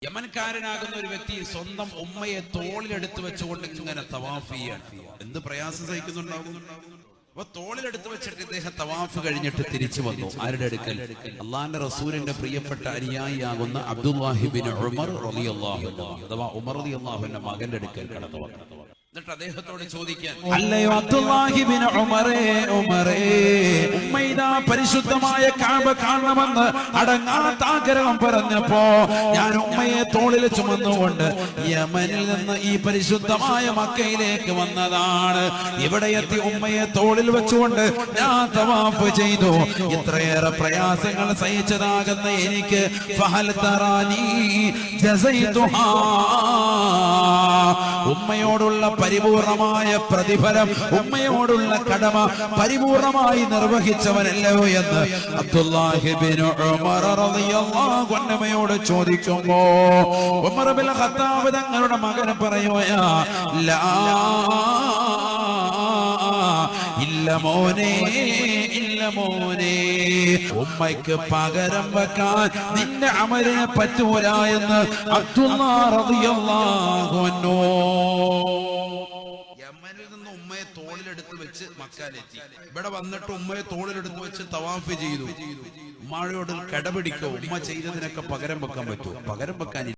യമൻകാരനാകുന്ന ഒരു വ്യക്തി സ്വന്തം ഉമ്മയെ തോളിലെടുത്ത് വെച്ചുകൊണ്ട് ഇങ്ങനെ തവാഫ് ചെയ്യാൻ എന്ത് പ്രയാസം സഹിക്കുന്നുണ്ടാവും. അപ്പൊ തോളിലെടുത്ത് വെച്ചിട്ട് ഇദ്ദേഹം തവാഫ് കഴിഞ്ഞിട്ട് തിരിച്ചു വന്നു. ആരുടെ അടുക്കൽ? അള്ളാന്റെ റസൂലിന്റെ പ്രിയപ്പെട്ട അനുയായിയാകുന്ന അബ്ദുല്ലാഹി ബിൻ ഉമർ റളിയല്ലാഹു അൻഹു അഥവാ ഉമർ റളിയല്ലാഹു അൻഹു മകന്റെ അടുക്കൽ കടന്നു വന്നു. എന്നിട്ട് അദ്ദേഹത്തോട് ചോദിക്കാൻ, അല്ലയോ അബ്ദുല്ലാഹി ബിൻ ഉമറേ, ഉമ്മയിതാ പരിശുദ്ധമായ കഅബ കാണണമെന്ന് അടങ്ങാത്ത ആഗ്രഹം പറഞ്ഞപ്പോ ഞാൻ ഉമ്മയെ തോളിൽ ചുമന്നുകൊണ്ട് യമനിൽ നിന്ന് ഈ പരിശുദ്ധമായ മക്കയിലേക്ക് വന്നതാണ്. ഇവിടെ എത്തി ഉമ്മയെ തോളിൽ വെച്ചുകൊണ്ട് ഞാൻ തവാഫ് ചെയ്തു. ഇത്രയേറെ പ്രയാസങ്ങൾ സഹിച്ചതാകുന്ന എനിക്ക് ഫഹൽ തറാനി ജസൈതുഹാ, ഉമ്മയോടുള്ള പരിപൂർണമായ പ്രതിഫലം, ഉമ്മയോടുള്ള കടമ പരിപൂർണമായി നിർവഹിച്ചവനല്ലോ എന്ന് അബ്ദുല്ലാഹി ബിൻ ഉമർ റളിയല്ലാഹു അൻഹുയോട് ചോദിക്കുമ്പോ ഉമർ ബിൻ ഖത്താബ് തങ്ങളുടെ മകൻ പറയുകയാ, ലാ ഇല്ല മോനെ, ഇല്ല മോനെ, ഉമ്മയ്ക്ക് പകരം വെക്കാൻ നിന്റെ അമലിനെ പറ്റൂല എന്ന് അബ്ദുല്ലാഹ് റളിയല്ലാഹു അൻഹു. യമനിൽ നിന്ന് ഉമ്മയെ തോളിലെടുത്ത് വെച്ച് മക്കയിലെത്തി. ഇവിടെ വന്നിട്ട് ഉമ്മയെ തോളിലെടുത്ത് വെച്ച് തവാഫ് ചെയ്തു. ഉമ്മയോട് കടപിടിക്കോ, ഉമ്മ ചെയ്തതിനൊക്കെ പകരം വെക്കാൻ പറ്റുമോ? പകരം വെക്കാൻ